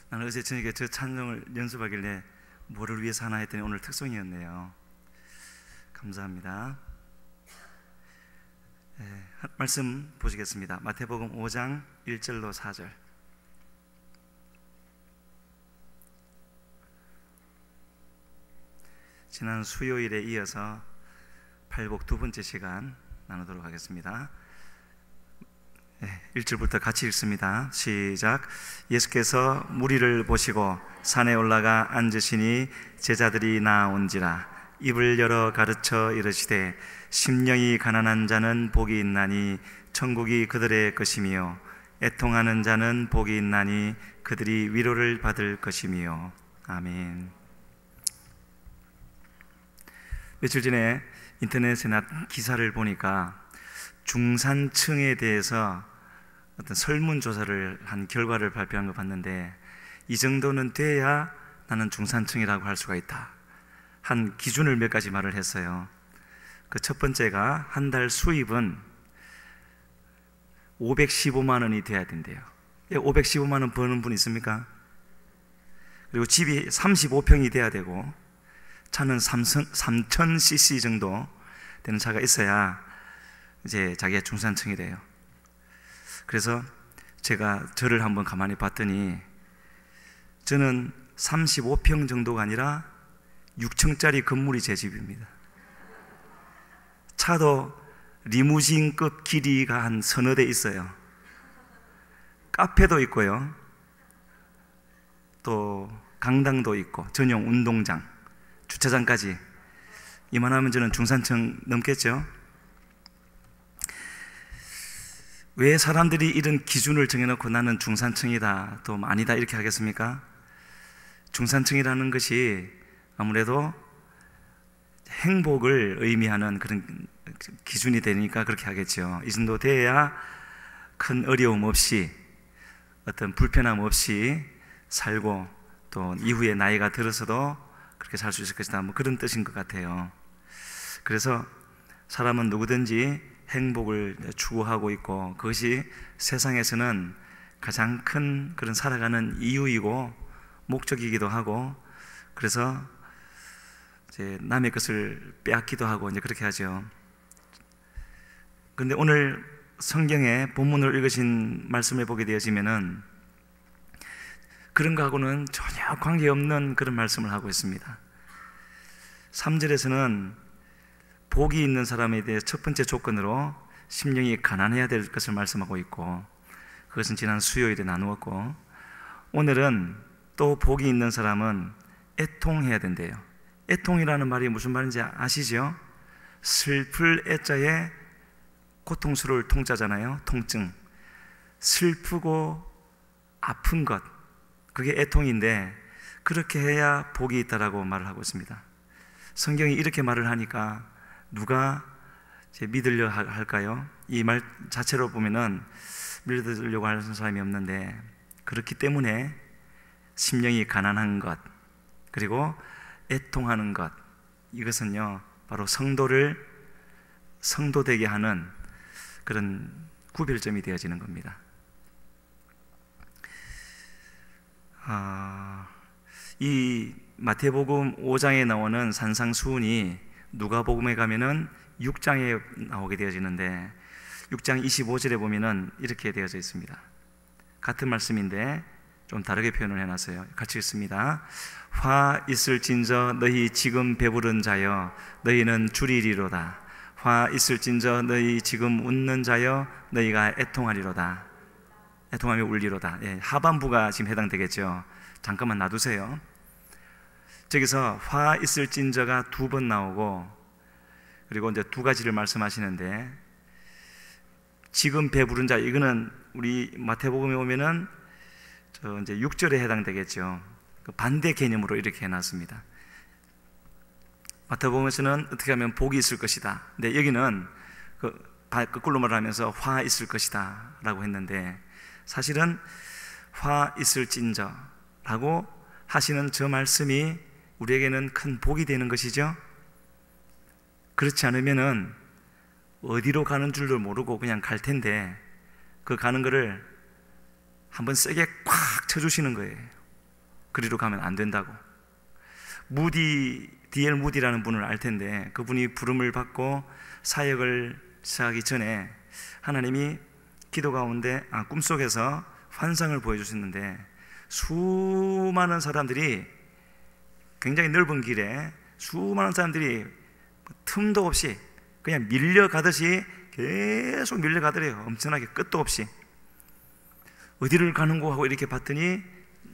나는 어제 저녁에 저 찬송을 연습하길래 뭐를 위해서 하나 했더니 오늘 특송이었네요. 감사합니다. 말씀 보시겠습니다. 마태복음 5장 1절로 4절. 지난 수요일에 이어서 팔복 두 번째 시간 나누도록 하겠습니다. 1절부터 같이 읽습니다. 시작. 예수께서 무리를 보시고 산에 올라가 앉으시니 제자들이 나온지라. 입을 열어 가르쳐 이르시되 심령이 가난한 자는 복이 있나니 천국이 그들의 것이며 애통하는 자는 복이 있나니 그들이 위로를 받을 것이며. 아멘. 며칠 전에 인터넷에 난 기사를 보니까 중산층에 대해서 어떤 설문조사를 한 결과를 발표한 거 봤는데, 이 정도는 돼야 나는 중산층이라고 할 수가 있다 한 기준을 몇 가지 말을 했어요. 그 첫 번째가 한 달 수입은 515만 원이 돼야 된대요. 515만 원 버는 분 있습니까? 그리고 집이 35평이 돼야 되고 차는 3000cc 정도 되는 차가 있어야 이제 자기가 중산층이래요. 그래서 제가 저를 한번 가만히 봤더니 저는 35평 정도가 아니라 6층짜리 건물이 제 집입니다. 차도 리무진급 길이가 한 서너 대 있어요. 카페도 있고요, 또 강당도 있고 전용 운동장, 주차장까지. 이만하면 저는 중산층 넘겠죠. 왜 사람들이 이런 기준을 정해놓고 나는 중산층이다, 또 아니다 이렇게 하겠습니까? 중산층이라는 것이 아무래도 행복을 의미하는 그런 기준이 되니까 그렇게 하겠죠. 이 정도 돼야 큰 어려움 없이, 어떤 불편함 없이 살고, 또 이후에 나이가 들어서도 그렇게 살 수 있을 것이다, 뭐 그런 뜻인 것 같아요. 그래서 사람은 누구든지 행복을 추구하고 있고, 그것이 세상에서는 가장 큰 그런 살아가는 이유이고 목적이기도 하고, 그래서 이제 남의 것을 빼앗기도 하고 이제 그렇게 하죠. 그런데 오늘 성경의 본문을 읽으신 말씀을 보게 되어지면은 그런 거하고는 전혀 관계없는 그런 말씀을 하고 있습니다. 3절에서는 복이 있는 사람에 대해 첫 번째 조건으로 심령이 가난해야 될 것을 말씀하고 있고, 그것은 지난 수요일에 나누었고, 오늘은 또 복이 있는 사람은 애통해야 된대요. 애통이라는 말이 무슨 말인지 아시죠? 슬플 애자에 고통스러울 통자잖아요. 통증. 슬프고 아픈 것, 그게 애통인데, 그렇게 해야 복이 있다라고 말을 하고 있습니다. 성경이 이렇게 말을 하니까 누가 믿으려 할까요? 이 말 자체로 보면은 믿으려고 하는 사람이 없는데, 그렇기 때문에 심령이 가난한 것, 그리고 애통하는 것, 이것은요 바로 성도를 성도되게 하는 그런 구별점이 되어지는 겁니다. 이 마태복음 5장에 나오는 산상수훈이 누가복음에 가면은 6장에 나오게 되어지는데, 6장 25절에 보면은 이렇게 되어져 있습니다. 같은 말씀인데 좀 다르게 표현을 해놨어요. 같이 읽습니다. 화 있을진저 너희 지금 배부른 자여 너희는 줄이리로다. 화 있을진저 너희 지금 웃는 자여 너희가 애통하리로다. 애통하며 울리로다. 하반부가 지금 해당되겠죠. 잠깐만 놔두세요. 저기서 화 있을진저가 두 번 나오고, 그리고 이제 두 가지를 말씀하시는데, 지금 배부른 자, 이거는 우리 마태복음에 오면은 저 이제 6절에 해당되겠죠. 그 반대 개념으로 이렇게 해놨습니다. 마태복음에서는 어떻게 하면 복이 있을 것이다. 근데 여기는 거꾸로 말하면서 화 있을 것이다 라고 했는데, 사실은 화 있을진저 라고 하시는 저 말씀이 우리에게는 큰 복이 되는 것이죠. 그렇지 않으면은 어디로 가는 줄도 모르고 그냥 갈 텐데, 그 가는 거를 한번 세게 꽉 쳐주시는 거예요. 그리로 가면 안 된다고. D.L. 무디라는 분을 알 텐데, 그분이 부름을 받고 사역을 시작하기 전에 하나님이 기도 가운데 꿈속에서 환상을 보여주셨는데, 수많은 사람들이, 굉장히 넓은 길에 수많은 사람들이 틈도 없이 그냥 밀려가듯이 계속 밀려가더래요. 엄청나게 끝도 없이. 어디를 가는고 하고 이렇게 봤더니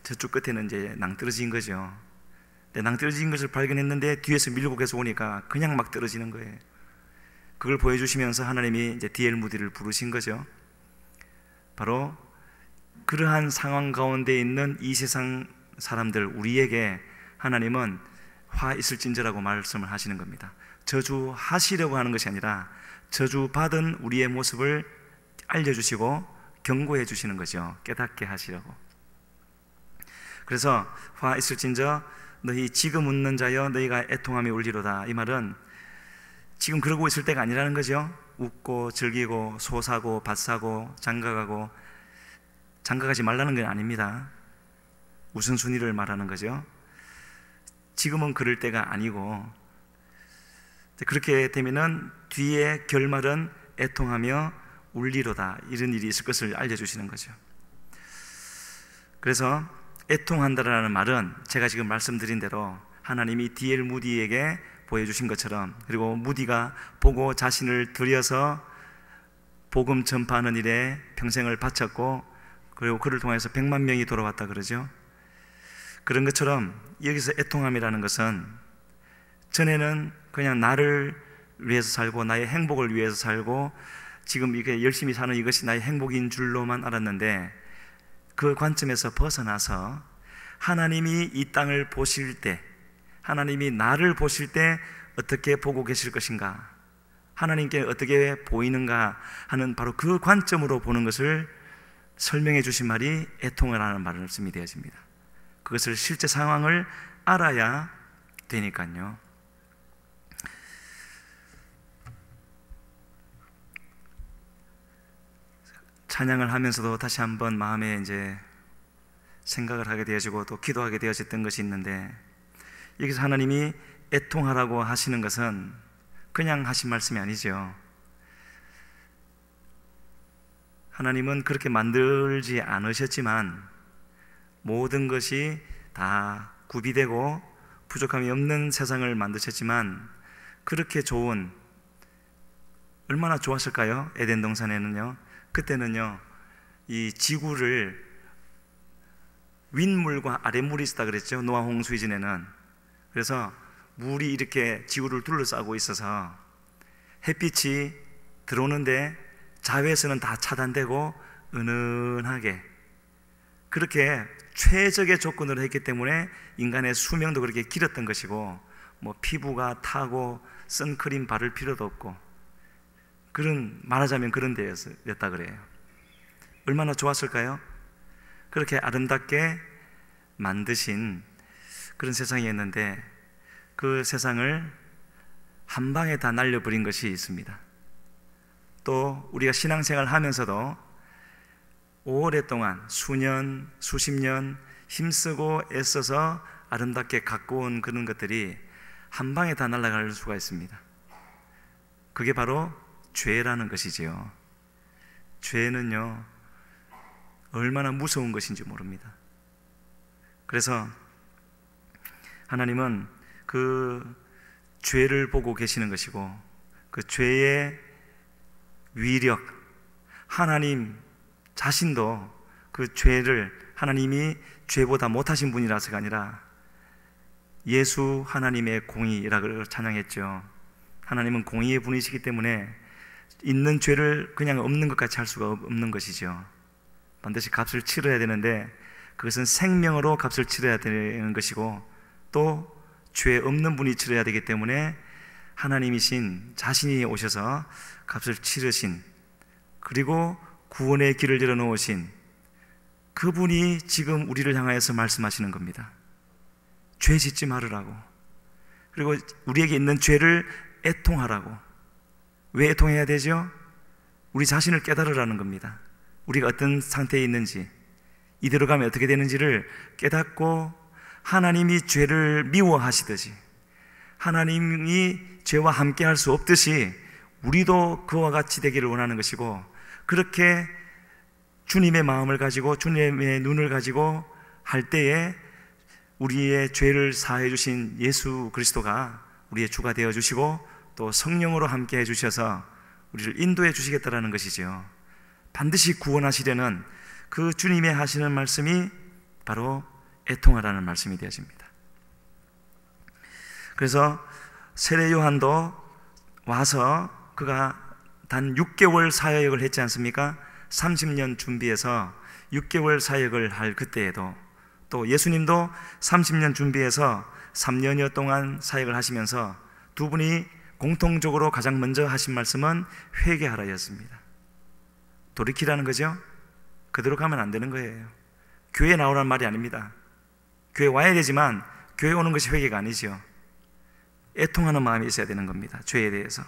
저쪽 끝에는 이제 낭떠러지인 거죠. 근데 낭떠러지인 것을 발견했는데 뒤에서 밀고 계속 오니까 그냥 막 떨어지는 거예요. 그걸 보여주시면서 하나님이 이제 D.L. 무디를 부르신 거죠. 바로 그러한 상황 가운데 있는 이 세상 사람들, 우리에게 하나님은 화 있을진저라고 말씀을 하시는 겁니다. 저주하시려고 하는 것이 아니라 저주받은 우리의 모습을 알려주시고 경고해 주시는 거죠. 깨닫게 하시려고. 그래서 화 있을진저 너희 지금 웃는 자여 너희가 애통함이 울리로다. 이 말은 지금 그러고 있을 때가 아니라는 거죠. 웃고 즐기고 소사고 밭사고 장가가고, 장가가지 말라는 건 아닙니다. 우선순위를 말하는 거죠. 지금은 그럴 때가 아니고, 그렇게 되면은 뒤에 결말은 애통하며 울리로다, 이런 일이 있을 것을 알려주시는 거죠. 그래서 애통한다라는 말은 제가 지금 말씀드린 대로 하나님이 D.L. 무디에게 보여주신 것처럼, 그리고 무디가 보고 자신을 들여서 복음 전파하는 일에 평생을 바쳤고, 그리고 그를 통해서 100만 명이 돌아왔다 그러죠. 그런 것처럼 여기서 애통함이라는 것은 전에는 그냥 나를 위해서 살고 나의 행복을 위해서 살고 지금 이게 열심히 사는 이것이 나의 행복인 줄로만 알았는데, 그 관점에서 벗어나서 하나님이 이 땅을 보실 때, 하나님이 나를 보실 때 어떻게 보고 계실 것인가, 하나님께 어떻게 보이는가 하는 바로 그 관점으로 보는 것을 설명해 주신 말이 애통을 하는 말씀이 되어집니다. 그것을 실제 상황을 알아야 되니까요. 찬양을 하면서도 다시 한번 마음에 이제 생각을 하게 되어지고 또 기도하게 되어졌던 것이 있는데, 여기서 하나님이 애통하라고 하시는 것은 그냥 하신 말씀이 아니죠. 하나님은 그렇게 만들지 않으셨지만 모든 것이 다 구비되고 부족함이 없는 세상을 만드셨지만, 그렇게 좋은, 얼마나 좋았을까요? 에덴 동산에는요, 그때는요 이 지구를 윗물과 아랫물이 있었다 그랬죠. 노아 홍수 이전에는. 그래서 물이 이렇게 지구를 둘러싸고 있어서 햇빛이 들어오는데 자외선은 다 차단되고 은은하게, 그렇게 최적의 조건으로 했기 때문에 인간의 수명도 그렇게 길었던 것이고, 뭐 피부가 타고 선크림 바를 필요도 없고, 그런, 말하자면 그런 데였다 그래요. 얼마나 좋았을까요? 그렇게 아름답게 만드신 그런 세상이었는데, 그 세상을 한 방에 다 날려버린 것이 있습니다. 또 우리가 신앙생활 하면서도 오랫동안 수년, 수십 년 힘쓰고 애써서 아름답게 갖고 온 그런 것들이 한 방에 다 날아갈 수가 있습니다. 그게 바로 죄라는 것이지요. 죄는요 얼마나 무서운 것인지 모릅니다. 그래서 하나님은 그 죄를 보고 계시는 것이고, 그 죄의 위력, 하나님 자신도 그 죄를, 하나님이 죄보다 못하신 분이라서가 아니라 예수 하나님의 공의라고 찬양했죠. 하나님은 공의의 분이시기 때문에 있는 죄를 그냥 없는 것 같이 할 수가 없는 것이죠. 반드시 값을 치러야 되는데, 그것은 생명으로 값을 치러야 되는 것이고, 또 죄 없는 분이 치러야 되기 때문에 하나님이신 자신이 오셔서 값을 치르신, 그리고 구원의 길을 열어놓으신 그분이 지금 우리를 향하여서 말씀하시는 겁니다. 죄 짓지 말으라고, 그리고 우리에게 있는 죄를 애통하라고. 왜 애통해야 되죠? 우리 자신을 깨달으라는 겁니다. 우리가 어떤 상태에 있는지, 이대로 가면 어떻게 되는지를 깨닫고 하나님이 죄를 미워하시듯이, 하나님이 죄와 함께 할 수 없듯이 우리도 그와 같이 되기를 원하는 것이고, 그렇게 주님의 마음을 가지고 주님의 눈을 가지고 할 때에 우리의 죄를 사해 주신 예수 그리스도가 우리의 주가 되어 주시고 또 성령으로 함께 해 주셔서 우리를 인도해 주시겠다라는 것이죠. 반드시 구원하시려는 그 주님의 하시는 말씀이 바로 애통하라는 말씀이 되어집니다. 그래서 세례 요한도 와서 그가 단 6개월 사역을 했지 않습니까? 30년 준비해서 6개월 사역을 할 그때에도, 또 예수님도 30년 준비해서 3년여 동안 사역을 하시면서 두 분이 공통적으로 가장 먼저 하신 말씀은 회개하라였습니다. 돌이키라는 거죠. 그대로 가면 안 되는 거예요. 교회에 나오라는 말이 아닙니다. 교회 와야 되지만 교회 오는 것이 회개가 아니죠. 애통하는 마음이 있어야 되는 겁니다. 죄에 대해서.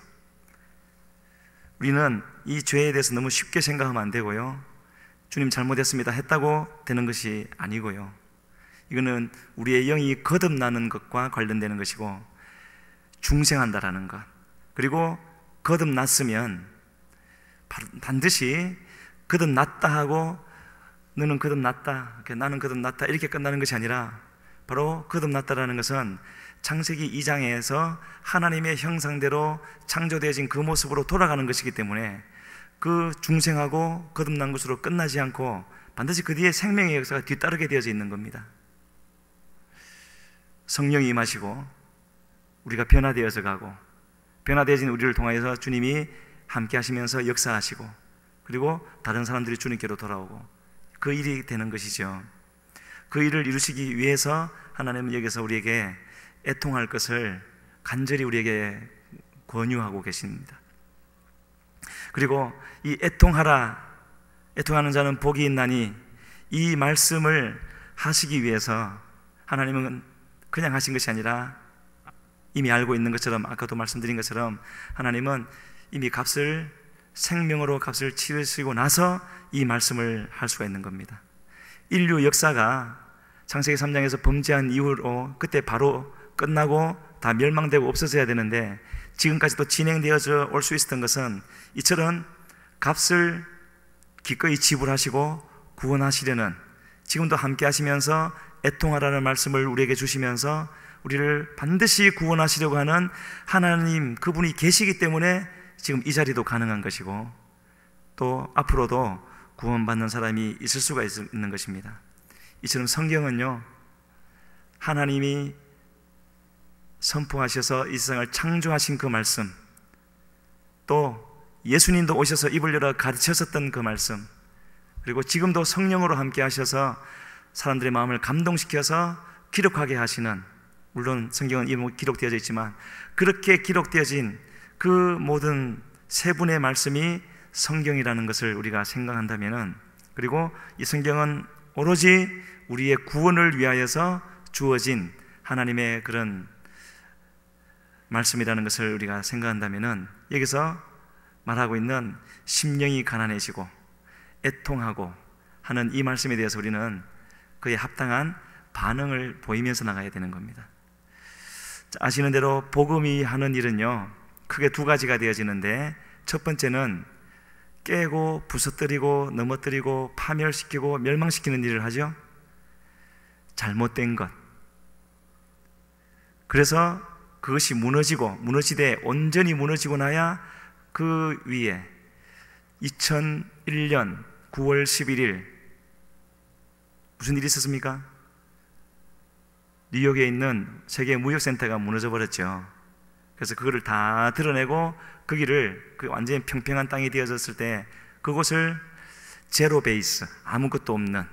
우리는 이 죄에 대해서 너무 쉽게 생각하면 안 되고요, 주님 잘못했습니다 했다고 되는 것이 아니고요, 이거는 우리의 영이 거듭나는 것과 관련되는 것이고, 중생한다라는 것, 그리고 거듭났으면 반드시 거듭났다 하고 너는 거듭났다, 나는 거듭났다 이렇게 끝나는 것이 아니라, 바로 거듭났다라는 것은 창세기 2장에서 하나님의 형상대로 창조되어진 그 모습으로 돌아가는 것이기 때문에 그 중생하고 거듭난 것으로 끝나지 않고 반드시 그 뒤에 생명의 역사가 뒤따르게 되어져 있는 겁니다. 성령이 임하시고 우리가 변화되어서 가고, 변화되어진 우리를 통하여서 주님이 함께 하시면서 역사하시고, 그리고 다른 사람들이 주님께로 돌아오고, 그 일이 되는 것이죠. 그 일을 이루시기 위해서 하나님은 여기서 우리에게 애통할 것을 간절히 우리에게 권유하고 계십니다. 그리고 이 애통하는 자는 복이 있나니, 이 말씀을 하시기 위해서 하나님은 그냥 하신 것이 아니라 이미 알고 있는 것처럼, 아까도 말씀드린 것처럼 하나님은 이미 생명으로 값을 치르시고 나서 이 말씀을 할 수가 있는 겁니다. 인류 역사가 창세기 3장에서 범죄한 이후로 그때 바로 끝나고 다 멸망되고 없어져야 되는데, 지금까지도 진행되어져 올 수 있었던 것은 이처럼 값을 기꺼이 지불하시고 구원하시려는, 지금도 함께 하시면서 애통하라는 말씀을 우리에게 주시면서 우리를 반드시 구원하시려고 하는 하나님, 그분이 계시기 때문에 지금 이 자리도 가능한 것이고, 또 앞으로도 구원받는 사람이 있을 수가 있는 것입니다. 이처럼 성경은요, 하나님이 선포하셔서 이 세상을 창조하신 그 말씀, 또 예수님도 오셔서 입을 열어 가르쳤었던 그 말씀, 그리고 지금도 성령으로 함께 하셔서 사람들의 마음을 감동시켜서 기록하게 하시는, 물론 성경은 이미 기록되어져 있지만 그렇게 기록되어진 그 모든 세 분의 말씀이 성경이라는 것을 우리가 생각한다면, 그리고 이 성경은 오로지 우리의 구원을 위하여서 주어진 하나님의 그런 말씀이라는 것을 우리가 생각한다면, 여기서 말하고 있는 심령이 가난해지고 애통하고 하는 이 말씀에 대해서 우리는 그에 합당한 반응을 보이면서 나가야 되는 겁니다. 아시는 대로 복음이 하는 일은요, 크게 두 가지가 되어지는데, 첫 번째는 깨고 부서뜨리고 넘어뜨리고 파멸시키고 멸망시키는 일을 하죠. 잘못된 것. 그래서 그것이 무너지되 온전히 무너지고 나야 그 위에 2001년 9월 11일 무슨 일이 있었습니까? 뉴욕에 있는 세계 무역센터가 무너져 버렸죠. 그래서 그거를 다 드러내고 그 완전히 평평한 땅이 되어졌을 때 그곳을 제로 베이스, 아무것도 없는,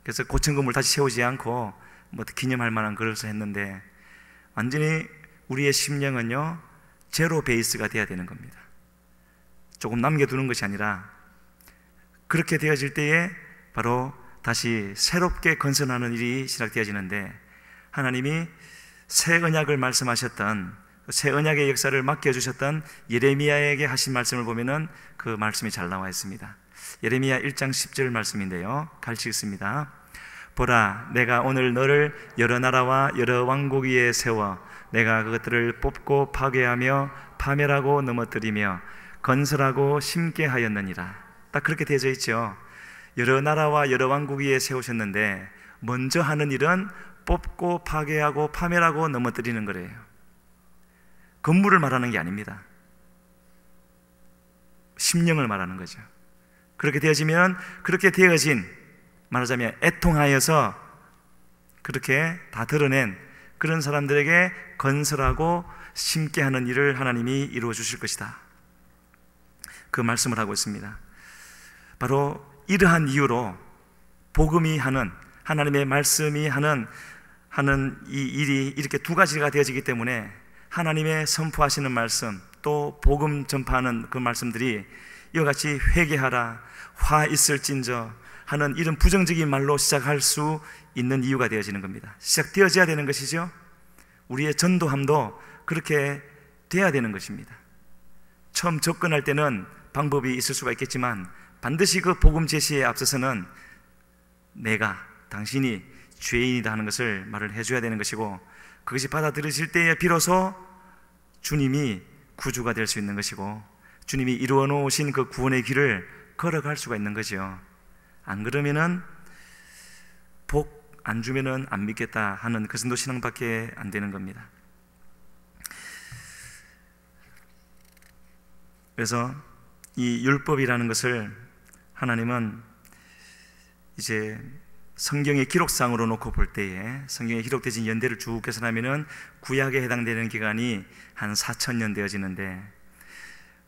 그래서 고층 건물 다시 세우지 않고 뭐 기념할 만한 그릇을 했는데, 완전히 우리의 심령은요 제로 베이스가 되어야 되는 겁니다. 조금 남겨두는 것이 아니라 그렇게 되어질 때에 바로 다시 새롭게 건설하는 일이 시작되어지는데, 하나님이 새 언약을 말씀하셨던, 새 언약의 역사를 맡겨주셨던 예레미야에게 하신 말씀을 보면은 그 말씀이 잘 나와 있습니다. 예레미야 1장 10절 말씀인데요, 같이 읽습니다. 보라, 내가 오늘 너를 여러 나라와 여러 왕국 위에 세워 내가 그것들을 뽑고 파괴하며 파멸하고 넘어뜨리며 건설하고 심게 하였느니라. 딱 그렇게 되어져 있죠. 여러 나라와 여러 왕국 위에 세우셨는데 먼저 하는 일은 뽑고 파괴하고 파멸하고 넘어뜨리는 거래요. 건물을 말하는 게 아닙니다. 심령을 말하는 거죠. 그렇게 되어지면, 그렇게 되어진, 말하자면 애통하여서 그렇게 다 드러낸 그런 사람들에게 건설하고 심게 하는 일을 하나님이 이루어 주실 것이다. 그 말씀을 하고 있습니다. 바로 이러한 이유로 복음이 하는, 하나님의 말씀이 하는 이 일이 이렇게 두 가지가 되어지기 때문에 하나님의 선포하시는 말씀, 또 복음 전파하는 그 말씀들이 이와 같이 회개하라, 화 있을진저 하는 이런 부정적인 말로 시작할 수 있는 이유가 되어지는 겁니다. 시작되어져야 되는 것이죠. 우리의 전도함도 그렇게 돼야 되는 것입니다. 처음 접근할 때는 방법이 있을 수가 있겠지만 반드시 그 복음 제시에 앞서서는 내가, 당신이 죄인이다 하는 것을 말을 해줘야 되는 것이고, 그것이 받아들여질 때에 비로소 주님이 구주가 될 수 있는 것이고 주님이 이루어 놓으신 그 구원의 길을 걸어갈 수가 있는 거죠. 안 그러면은 복 안 주면은 안 믿겠다 하는 그 정도 신앙밖에 안 되는 겁니다. 그래서 이 율법이라는 것을 하나님은 이제 성경의 기록상으로 놓고 볼 때에, 성경에 기록되어진 연대를 쭉 계산하면은 구약에 해당되는 기간이 한 4,000년 되어지는데,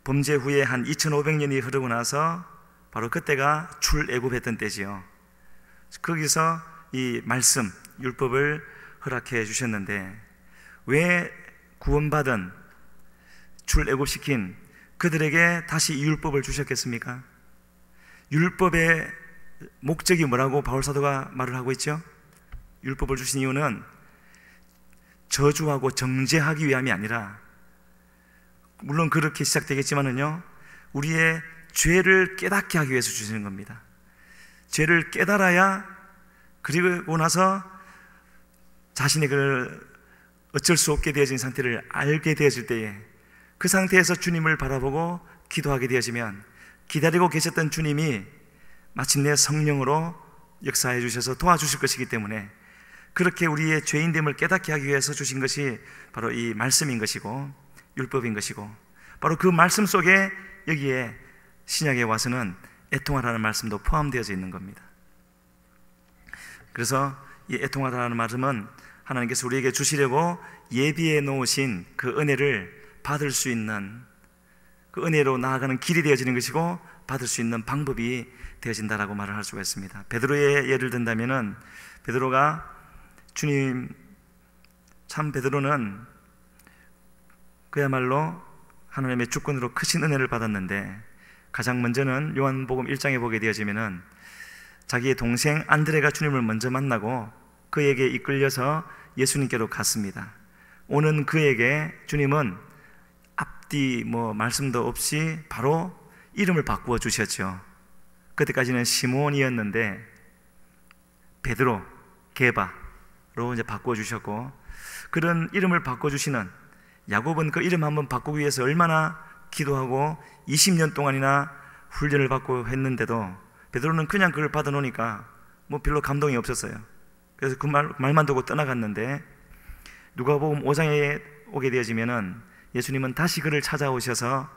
범죄 후에 한 2,500년이 흐르고 나서 바로 그때가 출애굽했던 때지요. 거기서 이 말씀, 율법을 허락해 주셨는데, 왜 구원받은, 출애굽시킨 그들에게 다시 이 율법을 주셨겠습니까? 율법의 목적이 뭐라고 바울 사도가 말을 하고 있죠? 율법을 주신 이유는 저주하고 정죄하기 위함이 아니라, 물론 그렇게 시작되겠지만은요, 우리의 죄를 깨닫게 하기 위해서 주시는 겁니다. 죄를 깨달아야, 그리고 나서 자신의 그 어쩔 수 없게 되어진 상태를 알게 되어질 때에, 그 상태에서 주님을 바라보고 기도하게 되어지면 기다리고 계셨던 주님이 마침내 성령으로 역사해 주셔서 도와주실 것이기 때문에, 그렇게 우리의 죄인됨을 깨닫게 하기 위해서 주신 것이 바로 이 말씀인 것이고 율법인 것이고, 바로 그 말씀 속에 여기에 신약에 와서는 애통하라는 말씀도 포함되어져 있는 겁니다. 그래서 이 애통하라는 말씀은 하나님께서 우리에게 주시려고 예비해 놓으신 그 은혜를 받을 수 있는, 그 은혜로 나아가는 길이 되어지는 것이고 받을 수 있는 방법이 되어진다라고 말을 할 수가 있습니다. 베드로의 예를 든다면은, 베드로가 주님, 참 베드로는 그야말로 하나님의 주권으로 크신 은혜를 받았는데, 가장 먼저는 요한복음 1장에 보게 되어지면은 자기의 동생 안드레가 주님을 먼저 만나고 그에게 이끌려서 예수님께로 갔습니다. 오는 그에게 주님은 앞뒤 말씀도 없이 바로 이름을 바꾸어 주셨죠. 그때까지는 시몬이었는데 베드로, 게바로 이제 바꾸어 주셨고, 그런 이름을 바꿔 주시는 야곱은 그 이름 한번 바꾸기 위해서 얼마나 기도하고 20년 동안이나 훈련을 받고 했는데도 베드로는 그냥 그걸 받아 놓으니까 별로 감동이 없었어요. 그래서 그 말만 두고 떠나갔는데, 누가복음 5장에 오게 되어지면은 예수님은 다시 그를 찾아오셔서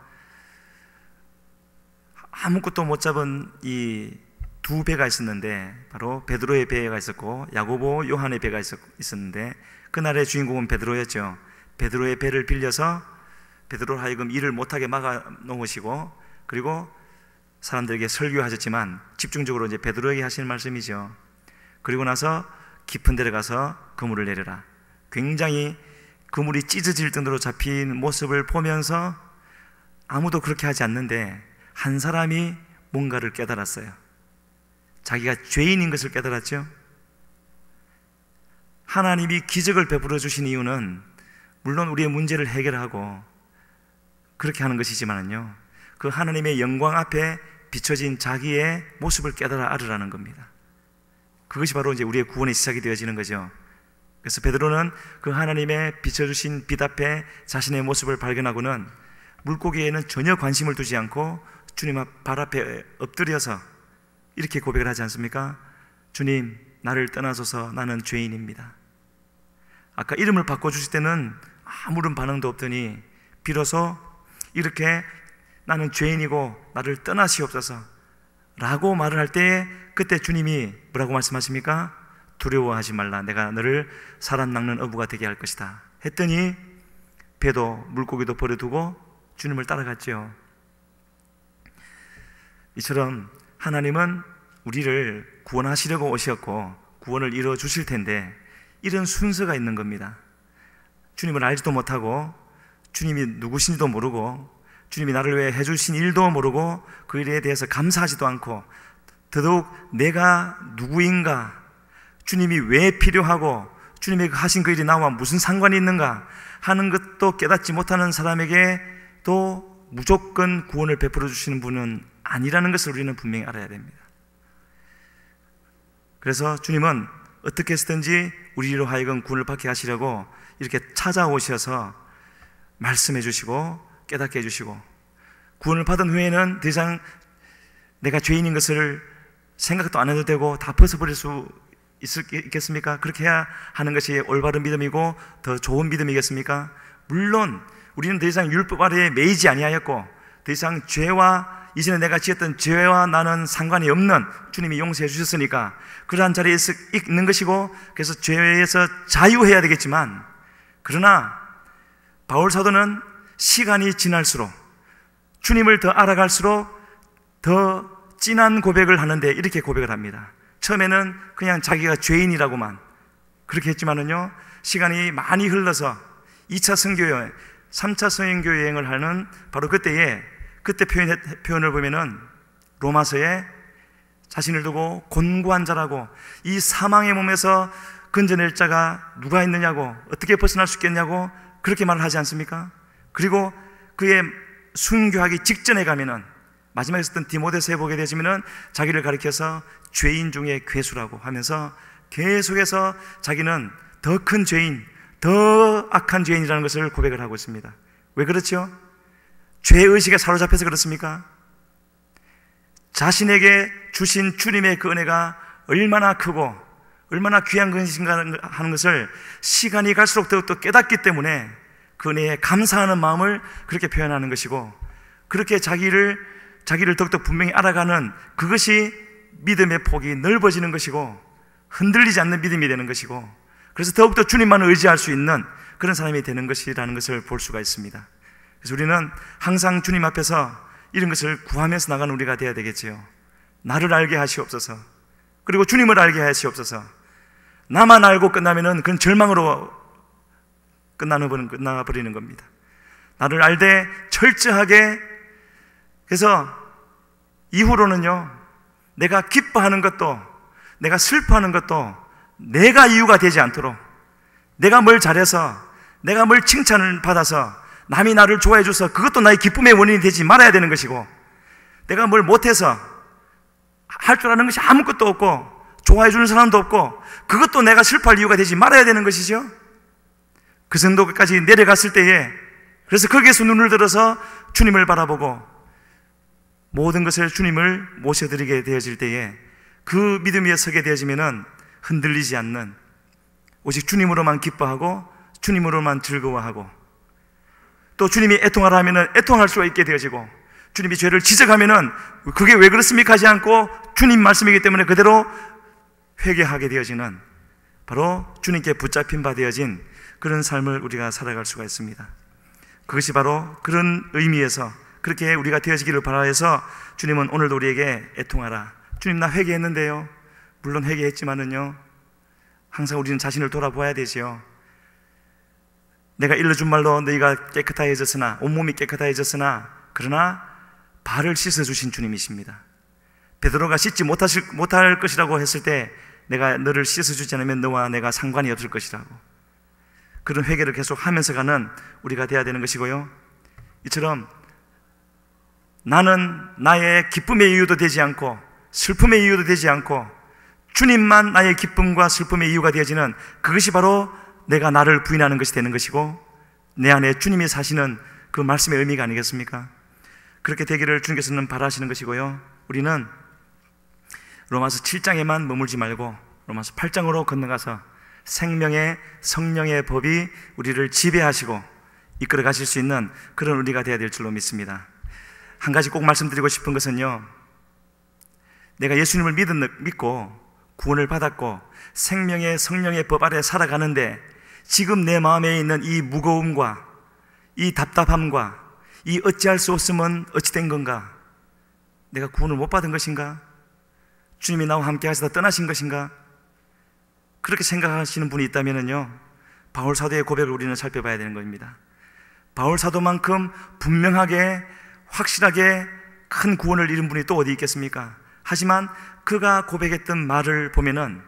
아무것도 못 잡은 이 두 배가 있었는데, 바로 베드로의 배가 있었고 야고보, 요한의 배가 있었는데, 그날의 주인공은 베드로였죠. 베드로의 배를 빌려서 베드로를 하여금 일을 못하게 막아 놓으시고, 그리고 사람들에게 설교하셨지만 집중적으로 이제 베드로에게 하시는 말씀이죠. 그리고 나서 깊은 데를 가서 그물을 내려라. 굉장히 그물이 찢어질 정도로 잡힌 모습을 보면서 아무도 그렇게 하지 않는데 한 사람이 뭔가를 깨달았어요. 자기가 죄인인 것을 깨달았죠. 하나님이 기적을 베풀어 주신 이유는 물론 우리의 문제를 해결하고 그렇게 하는 것이지만요, 그 하나님의 영광 앞에 비춰진 자기의 모습을 깨달아 알으라는 겁니다. 그것이 바로 이제 우리의 구원의 시작이 되어지는 거죠. 그래서 베드로는 그 하나님의 비춰주신 빛 앞에 자신의 모습을 발견하고는 물고기에는 전혀 관심을 두지 않고 주님 발 앞에 엎드려서 이렇게 고백을 하지 않습니까? 주님, 나를 떠나소서, 나는 죄인입니다. 아까 이름을 바꿔주실 때는 아무런 반응도 없더니 비로소 이렇게 나는 죄인이고 나를 떠나시옵소서 라고 말을 할 때에 그때 주님이 뭐라고 말씀하십니까? 두려워하지 말라, 내가 너를 살아 낚는 어부가 되게 할 것이다 했더니 배도 물고기도 버려두고 주님을 따라갔죠. 이처럼 하나님은 우리를 구원하시려고 오셨고 구원을 이루어 주실 텐데 이런 순서가 있는 겁니다. 주님을 알지도 못하고 주님이 누구신지도 모르고 주님이 나를 위해 해주신 일도 모르고 그 일에 대해서 감사하지도 않고 더더욱 내가 누구인가, 주님이 왜 필요하고 주님이 하신 그 일이 나와 무슨 상관이 있는가 하는 것도 깨닫지 못하는 사람에게 또 무조건 구원을 베풀어 주시는 분은 아니라는 것을 우리는 분명히 알아야 됩니다. 그래서 주님은 어떻게 해서든지 우리로 하여금 구원을 받게 하시려고 이렇게 찾아오셔서 말씀해 주시고 깨닫게 해주시고, 구원을 받은 후에는 더 이상 내가 죄인인 것을 생각도 안 해도 되고 다 벗어버릴 수 있겠습니까? 그렇게 해야 하는 것이 올바른 믿음이고 더 좋은 믿음이겠습니까? 물론 우리는 더 이상 율법 아래에 매이지 아니하였고 더 이상 죄와 이전에 내가 지었던 죄와 나는 상관이 없는 주님이 용서해 주셨으니까 그러한 자리에 있는 것이고, 그래서 죄에서 자유해야 되겠지만, 그러나 바울 사도는 시간이 지날수록 주님을 더 알아갈수록 더 진한 고백을 하는데 이렇게 고백을 합니다. 처음에는 그냥 자기가 죄인이라고만 그렇게 했지만은요, 시간이 많이 흘러서 2차 선교여행, 3차 선교여행을 하는 바로 그때 표현을 보면은 로마서에 자신을 두고 곤고한 자라고, 이 사망의 몸에서 건져낼 자가 누가 있느냐고, 어떻게 벗어날 수 있겠냐고 그렇게 말을 하지 않습니까? 그리고 그의 순교하기 직전에 가면은 마지막에 썼던 디모데서에 보게 되시면은 자기를 가리켜서 죄인 중에 괴수라고 하면서 계속해서 자기는 더 큰 죄인, 더 악한 죄인이라는 것을 고백을 하고 있습니다. 왜 그렇죠? 죄의식에 사로잡혀서 그렇습니까? 자신에게 주신 주님의 그 은혜가 얼마나 크고 얼마나 귀한 것인가 하는 것을 시간이 갈수록 더욱더 깨닫기 때문에 그 은혜에 감사하는 마음을 그렇게 표현하는 것이고, 그렇게 자기를 더욱더 분명히 알아가는 그것이 믿음의 폭이 넓어지는 것이고 흔들리지 않는 믿음이 되는 것이고, 그래서 더욱더 주님만을 의지할 수 있는 그런 사람이 되는 것이라는 것을 볼 수가 있습니다. 그래서 우리는 항상 주님 앞에서 이런 것을 구하면서 나가는 우리가 되어야 되겠지요. 나를 알게 하시옵소서, 그리고 주님을 알게 하시옵소서. 나만 알고 끝나면은 그건 절망으로 끝나버리는 겁니다. 나를 알되 철저하게, 그래서 이후로는요, 내가 기뻐하는 것도 내가 슬퍼하는 것도 내가 이유가 되지 않도록, 내가 뭘 잘해서 내가 뭘 칭찬을 받아서 남이 나를 좋아해 줘서 그것도 나의 기쁨의 원인이 되지 말아야 되는 것이고, 내가 뭘 못해서 할 줄 아는 것이 아무것도 없고 좋아해 주는 사람도 없고 그것도 내가 슬퍼할 이유가 되지 말아야 되는 것이죠. 그 정도까지 내려갔을 때에, 그래서 거기에서 눈을 들어서 주님을 바라보고 모든 것을 주님을 모셔드리게 되어질 때에 그 믿음 위에 서게 되어지면은 흔들리지 않는, 오직 주님으로만 기뻐하고 주님으로만 즐거워하고, 또 주님이 애통하라 하면은 애통할 수가 있게 되어지고, 주님이 죄를 지적하면은 그게 왜 그렇습니까 하지 않고 주님 말씀이기 때문에 그대로 회개하게 되어지는, 바로 주님께 붙잡힌 바 되어진 그런 삶을 우리가 살아갈 수가 있습니다. 그것이 바로 그런 의미에서 그렇게 우리가 되어지기를 바라해서 주님은 오늘도 우리에게 애통하라, 주님 나 회개했는데요, 물론 회개했지만은요 항상 우리는 자신을 돌아보아야 되지요. 내가 일러준 말로 너희가 깨끗하여졌으나, 온몸이 깨끗하여졌으나, 그러나 발을 씻어주신 주님이십니다. 베드로가 씻지 못할 것이라고 했을 때 내가 너를 씻어주지 않으면 너와 내가 상관이 없을 것이라고, 그런 회개를 계속 하면서 가는 우리가 되어야 되는 것이고요. 이처럼 나는 나의 기쁨의 이유도 되지 않고 슬픔의 이유도 되지 않고 주님만 나의 기쁨과 슬픔의 이유가 되어지는, 그것이 바로 내가 나를 부인하는 것이 되는 것이고 내 안에 주님이 사시는 그 말씀의 의미가 아니겠습니까? 그렇게 되기를 주님께서는 바라시는 것이고요, 우리는 로마서 7장에만 머물지 말고 로마서 8장으로 건너가서 생명의 성령의 법이 우리를 지배하시고 이끌어 가실 수 있는 그런 우리가 되어야 될 줄로 믿습니다. 한 가지 꼭 말씀드리고 싶은 것은요, 내가 예수님을 믿고 구원을 받았고 생명의 성령의 법 아래 살아가는데 지금 내 마음에 있는 이 무거움과 이 답답함과 이 어찌할 수 없음은 어찌 된 건가? 내가 구원을 못 받은 것인가? 주님이 나와 함께 하시다 떠나신 것인가? 그렇게 생각하시는 분이 있다면요, 바울 사도의 고백을 우리는 살펴봐야 되는 겁니다. 바울 사도만큼 분명하게 확실하게 큰 구원을 이룬 분이 또 어디 있겠습니까? 하지만 그가 고백했던 말을 보면은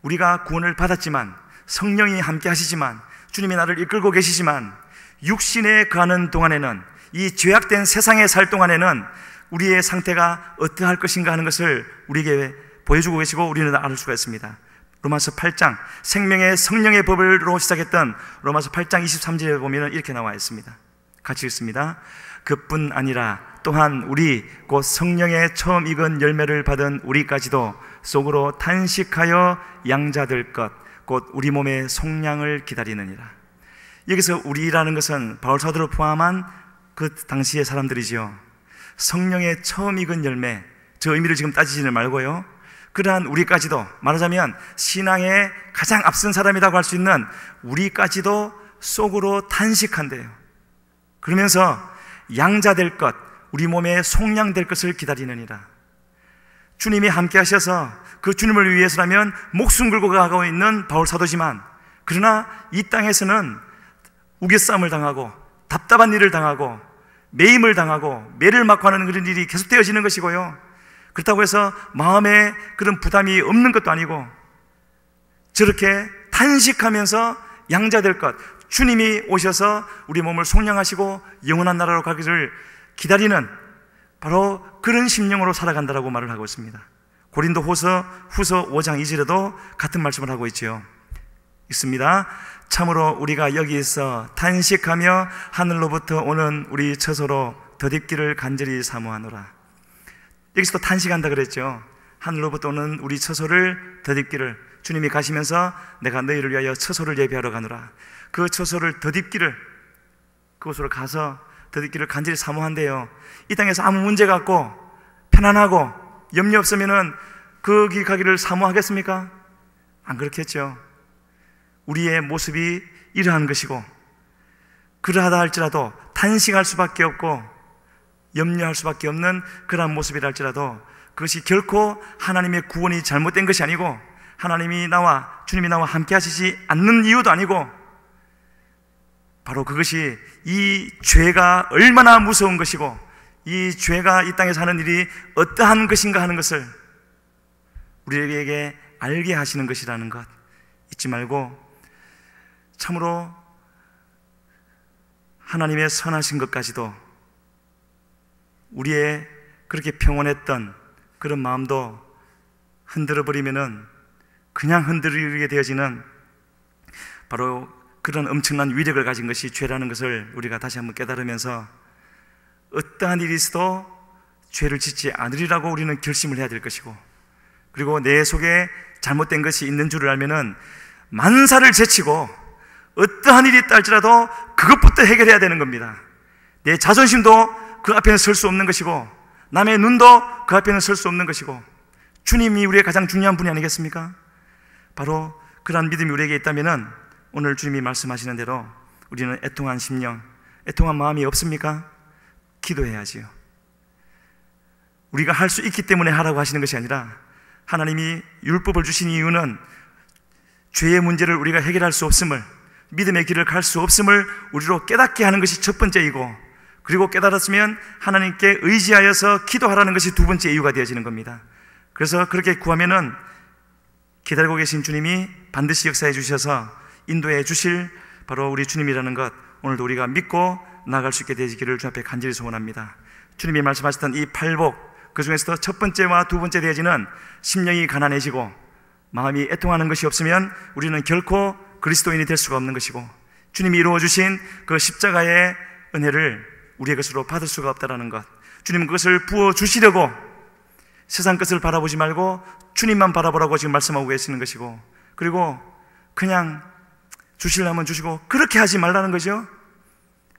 우리가 구원을 받았지만 성령이 함께 하시지만 주님이 나를 이끌고 계시지만 육신에 가는 동안에는, 이 죄악된 세상에 살 동안에는 우리의 상태가 어떠할 것인가 하는 것을 우리에게 보여주고 계시고 우리는 알 수가 있습니다. 로마서 8장, 생명의 성령의 법으로 시작했던 로마서 8장 23절에 보면 이렇게 나와 있습니다. 같이 읽습니다. 그뿐 아니라 또한 우리 곧 성령의 처음 익은 열매를 받은 우리까지도 속으로 탄식하여 양자될 것 곧 우리 몸의 속량을 기다리느니라. 여기서 우리라는 것은 바울 사도를 포함한 그 당시의 사람들이지요. 성령의 처음 익은 열매, 저 의미를 지금 따지지는 말고요, 그러한 우리까지도, 말하자면 신앙의 가장 앞선 사람이라고 할 수 있는 우리까지도 속으로 탄식한대요. 그러면서 양자될 것, 우리 몸에 속량될 것을 기다리느니라. 주님이 함께 하셔서 그 주님을 위해서라면 목숨 걸고 가고 있는 바울 사도지만, 그러나 이 땅에서는 우겨싸움을 당하고 답답한 일을 당하고 매임을 당하고 매를 맞고 하는 그런 일이 계속되어지는 것이고요, 그렇다고 해서 마음에 그런 부담이 없는 것도 아니고 저렇게 탄식하면서 양자될 것, 주님이 오셔서 우리 몸을 속량하시고 영원한 나라로 가기를 기다리는 바로 그런 심령으로 살아간다라고 말을 하고 있습니다. 고린도 후서 5장 2절에도 같은 말씀을 하고 있지요. 있습니다. 참으로 우리가 여기서 탄식하며 하늘로부터 오는 우리 처소로 덧입기를 간절히 사모하노라. 여기서도 탄식한다 그랬죠. 하늘로부터 오는 우리 처소를 덧입기를, 주님이 가시면서 내가 너희를 위하여 처소를 예비하러 가노라. 그 처소를 덧입기를, 그곳으로 가서 덧입기를 간절히 사모한대요. 이 땅에서 아무 문제가 없고 편안하고 염려 없으면은 거기 가기를 사모하겠습니까? 안 그렇겠죠. 우리의 모습이 이러한 것이고, 그러하다 할지라도 탄식할 수밖에 없고 염려할 수밖에 없는 그러한 모습이라 할지라도 그것이 결코 하나님의 구원이 잘못된 것이 아니고 주님이 나와 함께 하시지 않는 이유도 아니고, 바로 그것이 이 죄가 얼마나 무서운 것이고 이 죄가 이 땅에서 하는 일이 어떠한 것인가 하는 것을 우리에게 알게 하시는 것이라는 것 잊지 말고, 참으로 하나님의 선하신 것까지도 우리의 그렇게 평온했던 그런 마음도 흔들어버리면은 그냥 흔들리게 되어지는 바로 그런 엄청난 위력을 가진 것이 죄라는 것을 우리가 다시 한번 깨달으면서 어떠한 일이 있어도 죄를 짓지 않으리라고 우리는 결심을 해야 될 것이고, 그리고 내 속에 잘못된 것이 있는 줄을 알면은 만사를 제치고 어떠한 일이 있다 할지라도 그것부터 해결해야 되는 겁니다. 내 자존심도 그 앞에는 설 수 없는 것이고 남의 눈도 그 앞에는 설 수 없는 것이고 주님이 우리의 가장 중요한 분이 아니겠습니까? 바로 그러한 믿음이 우리에게 있다면은 오늘 주님이 말씀하시는 대로 우리는 애통한 심령, 애통한 마음이 없습니까? 기도해야지요. 우리가 할 수 있기 때문에 하라고 하시는 것이 아니라 하나님이 율법을 주신 이유는 죄의 문제를 우리가 해결할 수 없음을, 믿음의 길을 갈 수 없음을 우리로 깨닫게 하는 것이 첫 번째이고, 그리고 깨달았으면 하나님께 의지하여서 기도하라는 것이 두 번째 이유가 되어지는 겁니다. 그래서 그렇게 구하면은 기다리고 계신 주님이 반드시 역사해 주셔서 인도해 주실 바로 우리 주님이라는 것, 오늘도 우리가 믿고 나아갈 수 있게 되기를 주 앞에 간절히 소원합니다. 주님이 말씀하셨던 이 팔복, 그 중에서도 첫 번째와 두 번째 되어지는 심령이 가난해지고 마음이 애통하는 것이 없으면 우리는 결코 그리스도인이 될 수가 없는 것이고, 주님이 이루어주신 그 십자가의 은혜를 우리의 것으로 받을 수가 없다는 것, 주님은 그것을 부어주시려고 세상 것을 바라보지 말고 주님만 바라보라고 지금 말씀하고 계시는 것이고, 그리고 그냥 주시려면 주시고 그렇게 하지 말라는 거죠.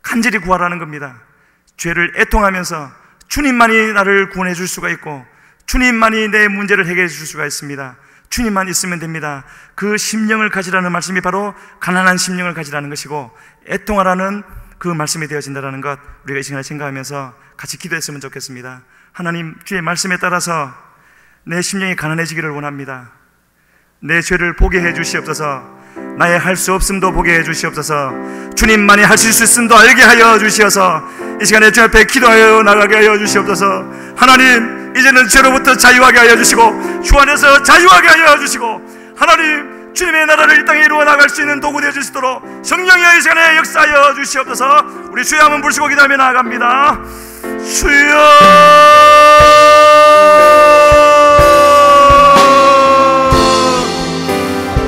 간절히 구하라는 겁니다. 죄를 애통하면서 주님만이 나를 구원해 줄 수가 있고, 주님만이 내 문제를 해결해 줄 수가 있습니다. 주님만 있으면 됩니다. 그 심령을 가지라는 말씀이 바로 가난한 심령을 가지라는 것이고, 애통하라는 그 말씀이 되어진다는 것, 우리가 이 시간에 생각하면서 같이 기도했으면 좋겠습니다. 하나님, 주의 말씀에 따라서 내 심령이 가난해지기를 원합니다. 내 죄를 보게 해 주시옵소서. 나의 할 수 없음도 보게 해 주시옵소서. 주님만이 하실 수 있음도 알게 하여 주시어서 이 시간에 주 앞에 기도하여 나가게 하여 주시옵소서. 하나님, 이제는 죄로부터 자유하게 하여 주시고 주 안에서 자유하게 하여 주시고, 하나님, 주님의 나라를 이 땅에 이루어 나갈 수 있는 도구 되어 주시도록 성령이여 이 시간에 역사하여 주시옵소서. 우리 주여 한번 부르시고 기도하며 나아갑니다. 주여,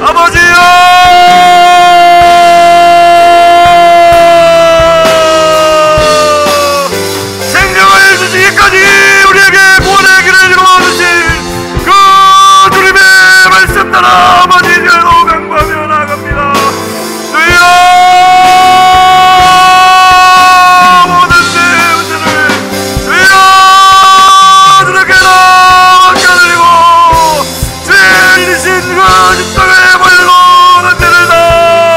아버지여, 생명을 주시기까지 우리에게 구원의 길을 이루어주신 그 주님의 말씀 따라 아버지를 간구하며 나아갑니다. 주여, 모든 내 문제를 주여 주님께로 맡겨드리고, 주의 일이신 그 십자가의 벌로 난 죄를 다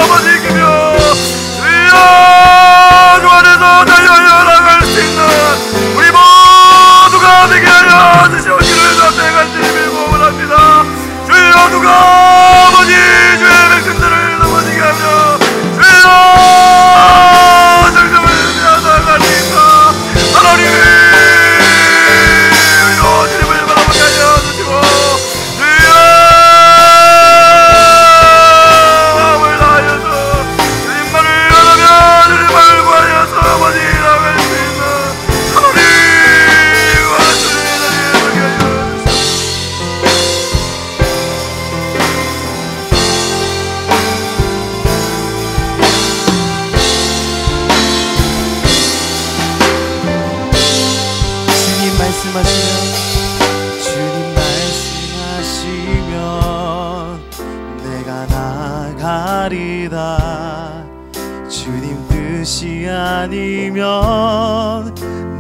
아버지 이기며 주여 주 안에서 자유하여 나갈 수 있는 우리 모두가 되게 하여 주시옵기를 주의 간절히 빌고 원합니다. 주여, 누가 아버지 주의 백성들을 넘어지게 하며 주여 정성을 나아가니까 하나님 위로 주님을 바라보게 하여 주시고, 주여 마음을 다하여서 주님만을 바라며 주님을 구하여서 아버지 나갈 수 있는 하나님과 주님의 자리에 서게 하여 주시옵소서. 주님 말씀하시면 내가 나가리다. 주님 뜻이 아니면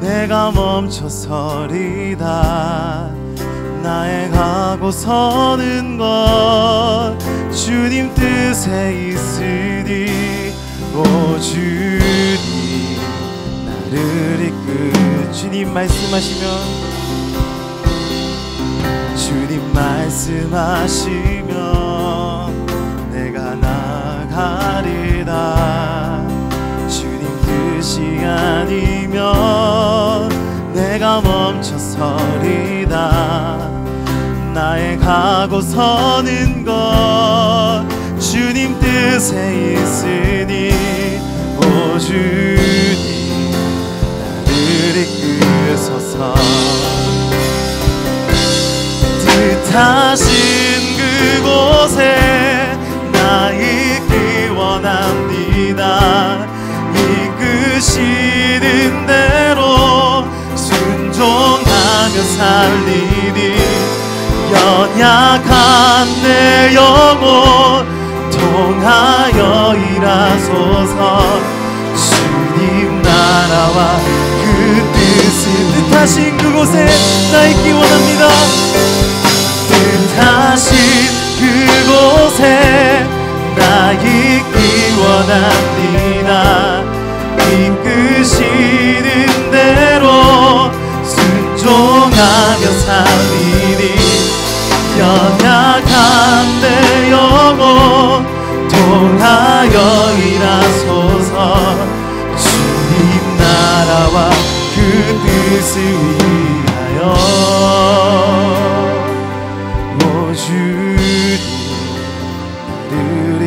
내가 멈춰서리다. 나의 가고 서는 것 주님 뜻에 있으니, 오 주님 나를 이끌. 주님 말씀하시면 내가 나가리다. 주님 뜻이 아니면 내가 멈춰서리다. 나의 가고 서는 것 주님 뜻에 있으니, 오 주님 나를 이끄소서. 뜻하신 그곳에 나 있기 원합니다. 이끄시는 대로 순종하며 살리니, 연약한 내 영혼 통하여 일하소서. 주님 나라와 그 뜻을, 뜻하신 그곳에 나 있기 원합니다. 뜻하신 그곳에 나 있기 원합니다. 이끄시는 대로 순종하며 살리니, 연약한 내 영혼 통하여 일하소서. 주님 나라와 그 뜻을 위하여, 오 주님 나를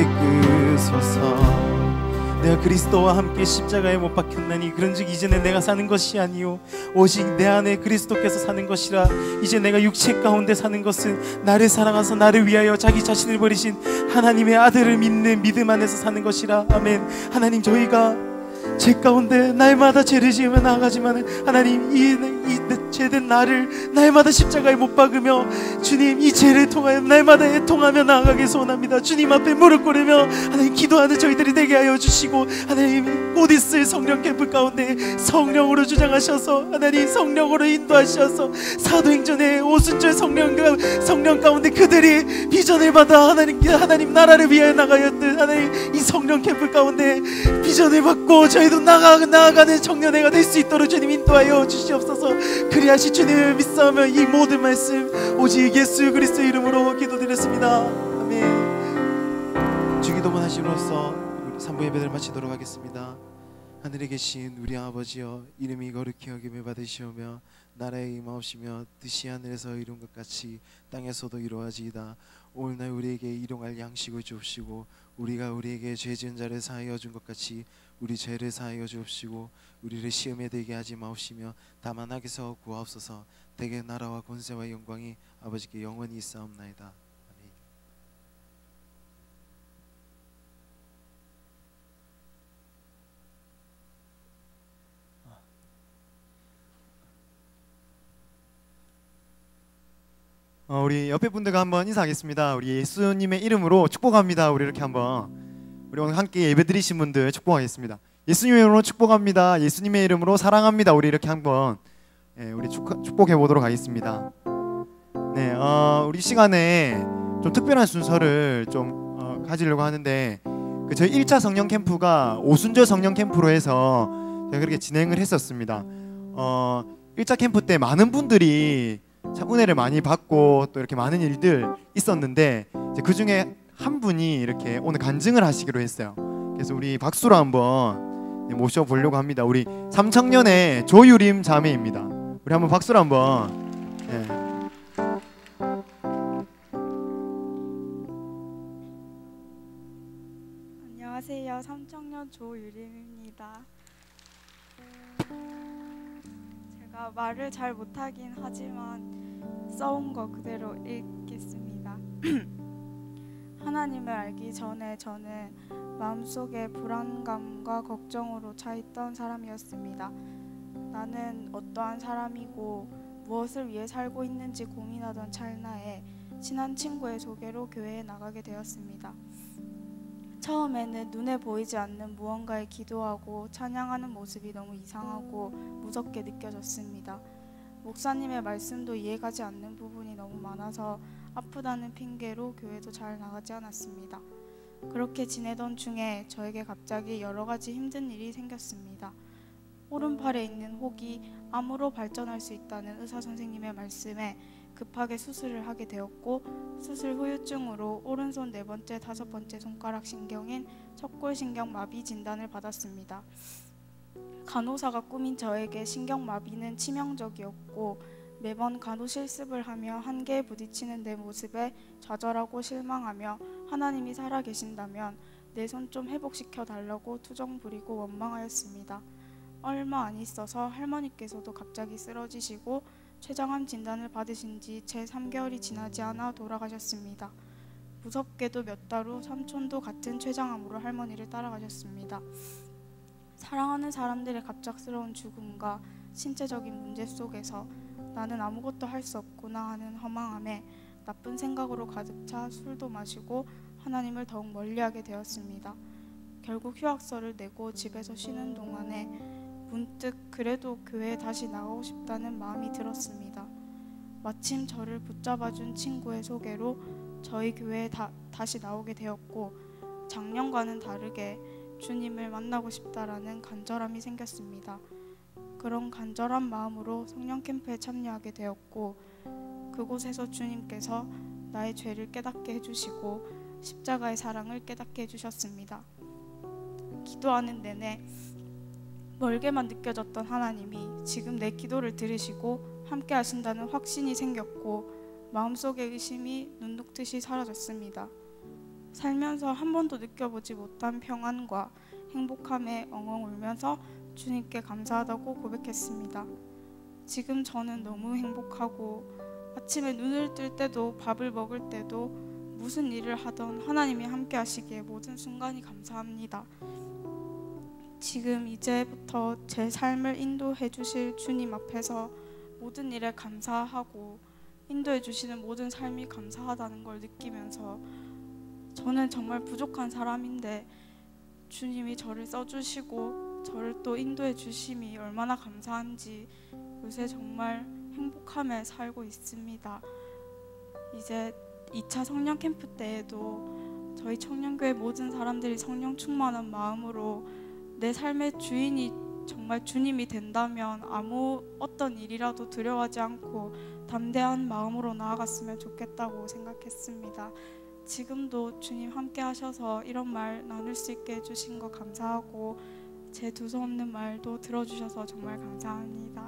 이끄소서. 내가 그리스도와 함께 십자가에 못 박혔나니 그런즉 이제는 내가 사는 것이 아니요 오직 내 안에 그리스도께서 사는 것이라. 이제 내가 육체 가운데 사는 것은 나를 사랑하사 나를 위하여 자기 자신을 버리신 하나님의 아들을 믿는 믿음 안에서 사는 것이라. 아멘. 하나님, 저희가 죄 가운데 날마다 죄를 지으며 나아가지만 하나님, 이 죄된 나를 날마다 십자가에 못 박으며 주님, 이 죄를 통하여 날마다 애통하며 나아가길 소원합니다. 주님 앞에 무릎 꿇으며 하나님 기도하는 저희들이 되게 하여 주시고, 하나님 곧 있을 성령 캠프 가운데 성령으로 주장하셔서 하나님 성령으로 인도하셔서 사도행전의 오순절 성령 가운데 그들이 비전을 받아 하나님 나라를 위하여 나가였듯 하나님 이 성령 캠프 가운데 비전을 받고 저희도 나아가는 청년회가 될 수 있도록 주님 인도하여 주시옵소서. 그리하시 주님을 믿사오며 이 모든 말씀 오직 예수 그리스도 이름으로 기도드렸습니다. 아멘. 주기도문 하심으로써 3부 예배를 마치도록 하겠습니다. 하늘에 계신 우리 아버지여, 이름이 거룩히 여김을 받으시오며 나라의 임하옵시며 뜻이 하늘에서 이룬 것 같이 땅에서도 이루어지이다. 오늘날 우리에게 일용할 양식을 주옵시고 우리가 우리에게 죄 지은 자를 사하여 준 것 같이 우리 죄를 사하여 주옵시고 우리를 시험에 들게 하지 마옵시며 다만 악에서 구하옵소서. 대개 나라와 권세와 영광이 아버지께 영원히 있사옵나이다. 아멘. 우리 옆에 분들과 한번 인사하겠습니다. 우리 예수님의 이름으로 축복합니다. 우리 이렇게 한번 우리 오늘 함께 예배드리신 분들 축복하겠습니다. 예수님의 이름으로 축복합니다. 예수님의 이름으로 사랑합니다. 우리 이렇게 한번 우리 축복해 보도록 하겠습니다. 네, 우리 시간에 좀 특별한 순서를 좀 가지려고 하는데 저희 1차 성령 캠프가 오순절 성령 캠프로 해서 제가 그렇게 진행을 했었습니다. 1차 캠프 때 많은 분들이 참 은혜를 많이 받고 또 이렇게 많은 일들 있었는데 그 중에 한 분이 이렇게 오늘 간증을 하시기로 했어요. 그래서 우리 박수로 한번 모셔보려고 합니다. 우리 삼청년의 조유림 자매입니다. 우리 한번 박수로 한번. 안녕하세요. 삼청년 조유림입니다. 제가 말을 잘 못하긴 하지만 써온 거 그대로 읽겠습니다. 하나님을 알기 전에 저는 마음속에 불안감과 걱정으로 차있던 사람이었습니다. 나는 어떠한 사람이고 무엇을 위해 살고 있는지 고민하던 찰나에 친한 친구의 소개로 교회에 나가게 되었습니다. 처음에는 눈에 보이지 않는 무언가에 기도하고 찬양하는 모습이 너무 이상하고 무섭게 느껴졌습니다. 목사님의 말씀도 이해가지 않는 부분이 너무 많아서 아프다는 핑계로 교회도 잘 나가지 않았습니다. 그렇게 지내던 중에 저에게 갑자기 여러 가지 힘든 일이 생겼습니다. 오른팔에 있는 혹이 암으로 발전할 수 있다는 의사 선생님의 말씀에 급하게 수술을 하게 되었고, 수술 후유증으로 오른손 4번째, 5번째 손가락 신경인 척골신경 마비 진단을 받았습니다. 간호사가 꾸민 저에게 신경마비는 치명적이었고 매번 간호 실습을 하며 한계에 부딪히는 내 모습에 좌절하고 실망하며 하나님이 살아계신다면 내 손 좀 회복시켜 달라고 투정 부리고 원망하였습니다. 얼마 안 있어서 할머니께서도 갑자기 쓰러지시고 췌장암 진단을 받으신 지 채 3개월이 지나지 않아 돌아가셨습니다. 무섭게도 몇 달 후 삼촌도 같은 췌장암으로 할머니를 따라가셨습니다. 사랑하는 사람들의 갑작스러운 죽음과 신체적인 문제 속에서 나는 아무것도 할 수 없구나 하는 허망함에 나쁜 생각으로 가득 차 술도 마시고 하나님을 더욱 멀리하게 되었습니다. 결국 휴학서를 내고 집에서 쉬는 동안에 문득 그래도 교회에 다시 나가고 싶다는 마음이 들었습니다. 마침 저를 붙잡아준 친구의 소개로 저희 교회에 다시 나오게 되었고, 작년과는 다르게 주님을 만나고 싶다라는 간절함이 생겼습니다. 그런 간절한 마음으로 성령 캠프에 참여하게 되었고, 그곳에서 주님께서 나의 죄를 깨닫게 해주시고 십자가의 사랑을 깨닫게 해주셨습니다. 기도하는 내내 멀게만 느껴졌던 하나님이 지금 내 기도를 들으시고 함께 하신다는 확신이 생겼고, 마음속의 의심이 눈 녹듯이 사라졌습니다. 살면서 한 번도 느껴보지 못한 평안과 행복함에 엉엉 울면서 주님께 감사하다고 고백했습니다. 지금 저는 너무 행복하고 아침에 눈을 뜰 때도 밥을 먹을 때도 무슨 일을 하던 하나님이 함께 하시기에 모든 순간이 감사합니다. 지금 이제부터 제 삶을 인도해 주실 주님 앞에서 모든 일에 감사하고 인도해 주시는 모든 삶이 감사하다는 걸 느끼면서 저는 정말 부족한 사람인데 주님이 저를 써주시고 저를 또 인도해 주심이 얼마나 감사한지 요새 정말 행복함에 살고 있습니다. 이제 2차 성령 캠프 때에도 저희 청년교회 모든 사람들이 성령 충만한 마음으로 내 삶의 주인이 정말 주님이 된다면 아무 어떤 일이라도 두려워하지 않고 담대한 마음으로 나아갔으면 좋겠다고 생각했습니다. 지금도 주님 함께 하셔서 이런 말 나눌 수 있게 해주신 거 감사하고 제 두서없는 말도 들어주셔서 정말 감사합니다.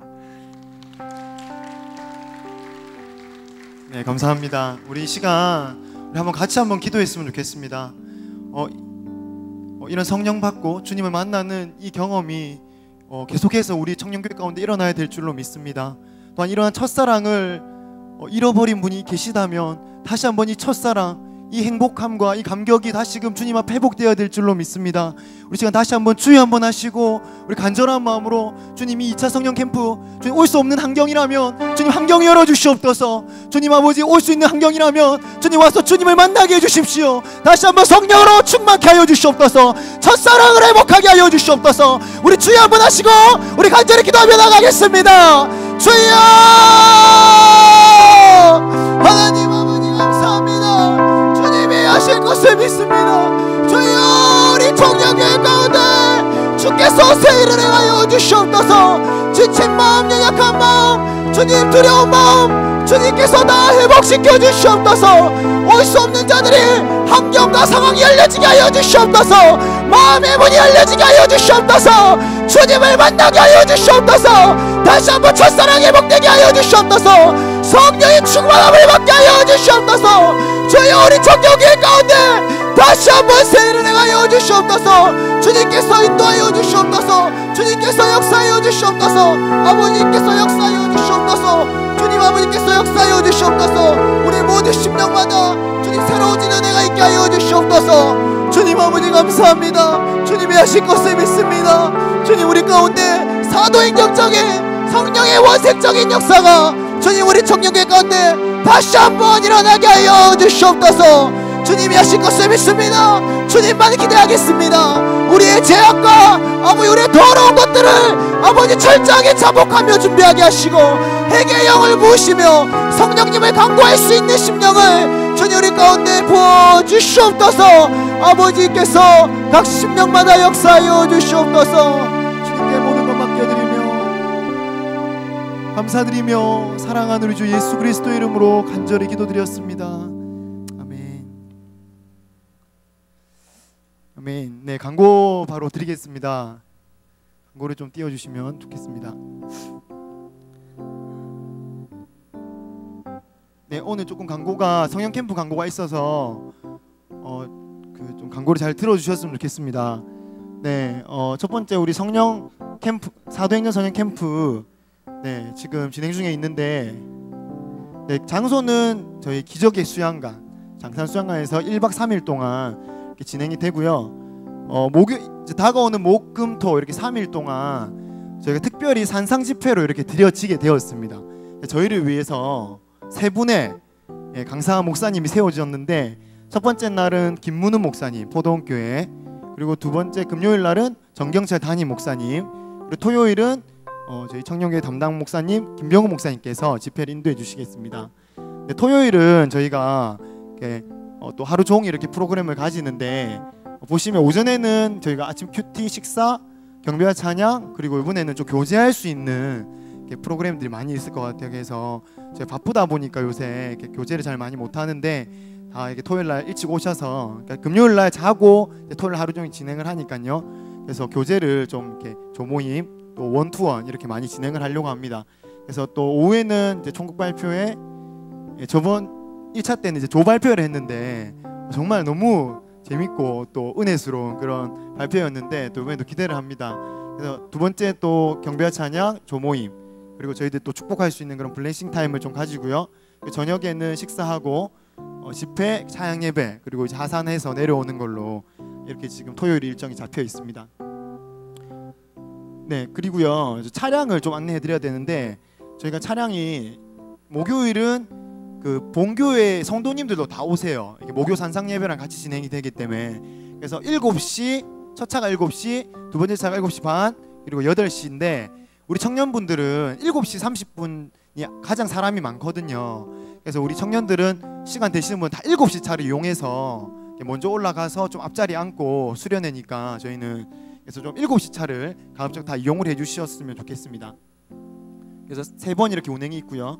네, 감사합니다. 우리 이 시간 우리 같이 한번 기도했으면 좋겠습니다. 이런 성령 받고 주님을 만나는 이 경험이 계속해서 우리 청년교회 가운데 일어나야 될 줄로 믿습니다. 또한 이러한 첫사랑을 잃어버린 분이 계시다면 다시 한번 이 첫사랑, 이 행복함과 이 감격이 다시금 주님 앞에 회복되어야 될 줄로 믿습니다. 우리 시간 다시 한번 주여 한번 하시고 우리 간절한 마음으로 주님이 2차 성령 캠프 주님 올 수 없는 환경이라면 주님 환경 열어주시옵소서. 주님 아버지 올 수 있는 환경이라면 주님 와서 주님을 만나게 해주십시오. 다시 한번 성령으로 충만케 하여 주시옵소서. 첫사랑을 회복하게 하여 주시옵소서. 우리 주여 한번 하시고 우리 간절히 기도하며 나가겠습니다. 주여 하나님 아버지 감사합니다. 주님이 하실 것을 믿습니다. 주여 우리 청년교회 가운데 주께서 세일을 행하여 주시옵소서. 지친 마음, 연약한 마음, 주님 두려운 마음 주님께서 다 회복시켜 주시옵소서. 올 수 없는 자들이 환경과 상황이 열려지게 하여 주시옵소서. 마음의 문이 열려지게 하여 주시옵소서. 주님을 만나게 하여 주시옵소서. 다시 한번 첫사랑 회복되게 하여 주시옵소서. 성령의 충만함을 받게 하여 주시옵소서. 주여 우리 청년교회 가운데 다시 한번 세일을 행하여 주시옵소서. 주님께서 인도하여 주시옵소서. 주님께서 역사하여 주시옵소서. 아버님께서 역사하여 주시옵소서. 주님 아버지께서 역사하여 주시옵소서. 우리 모두 심령마다 주님 새로워진 은혜가 있게 하여 주시옵소서. 주님 아버지 감사합니다. 주님이 하실 것을 믿습니다. 주님 우리 가운데 사도행정적인 성령의 원색적인 역사가 주님 우리 청년교회 가운데 다시 한번 일어나게 하여 주시옵소서. 주님이 하실 것을 믿습니다. 주님만 기대하겠습니다. 우리의 죄악과 아버지 우리의 더러운 것들을 아버지 철저하게 자복하며 준비하게 하시고 회개의 영을 부으시며 성령님을 간구할 수 있는 심령을 주님 우리 가운데 부어주시옵소서. 아버지께서 각 심령마다 역사하여 주시옵소서. 주님께 모든 것 맡겨드리며 감사드리며 사랑하는 우리 주 예수 그리스도의 이름으로 간절히 기도드렸습니다. 아멘. 아멘. 네, 광고 바로 드리겠습니다. 광고를 좀 띄워주시면 좋겠습니다. 네, 오늘 조금 광고가 성령 캠프 광고가 있어서 좀 광고를 잘 들어주셨으면 좋겠습니다. 네, 첫 번째 우리 성령 캠프 사도행전 성령 캠프 네, 지금 진행 중에 있는데 네, 장소는 저희 기적의 수양관 장산 수양관에서 1박 3일 동안 이렇게 진행이 되고요. 이제 다가오는 목금토 이렇게 3일 동안 저희가 특별히 산상 집회로 이렇게 드려지게 되었습니다. 저희를 위해서 세 분의 강사한 목사님이 세워졌는데 첫 번째 날은 김문우 목사님 포도원교회, 그리고 두 번째 금요일 날은 정경철 담임 목사님, 그리고 토요일은 저희 청년교회 담당 목사님 김병우 목사님께서 집회를 인도해 주시겠습니다. 네, 토요일은 저희가 또 하루 종일 이렇게 프로그램을 가지는데 보시면 오전에는 저희가 아침 큐티 식사, 경배와 찬양, 그리고 이번에는 좀 교제할 수 있는 프로그램들이 많이 있을 것 같아요. 그래서 제가 바쁘다 보니까 요새 교제를 잘 많이 못 하는데 다 이렇게 토요일 날 일찍 오셔서 금요일 날 자고 토요일 하루 종일 진행을 하니까요. 그래서 교제를 좀 이렇게 조모임 또 원투원 이렇게 많이 진행을 하려고 합니다. 그래서 또 오후에는 이제 총국 발표회, 저번 1차 때는 이제 조 발표를 했는데 정말 너무 재밌고 또 은혜스러운 그런 발표였는데 또 이번에도 기대를 합니다. 그래서 두 번째 또 경배와 찬양 조모임, 그리고 저희들 또 축복할 수 있는 그런 블레싱 타임을 좀 가지고요. 저녁에는 식사하고 집회, 찬양 예배, 그리고 이제 하산해서 내려오는 걸로 이렇게 지금 토요일 일정이 잡혀 있습니다. 네, 그리고요 차량을 좀 안내해 드려야 되는데, 저희가 차량이 목요일은 그 본교회 성도님들도 다 오세요. 이게 목요 산상 예배랑 같이 진행이 되기 때문에, 그래서 7시 첫 차가 7시, 두 번째 차가 7시 반, 그리고 8시인데 우리 청년분들은 7시 30분이 가장 사람이 많거든요. 그래서 우리 청년들은 시간 되시는 분 다 7시 차를 이용해서 먼저 올라가서 좀 앞자리 앉고 수련회니까 저희는 그래서 좀 7시 차를 가급적 다 이용을 해주셨으면 좋겠습니다. 그래서 3번 이렇게 운행이 있고요.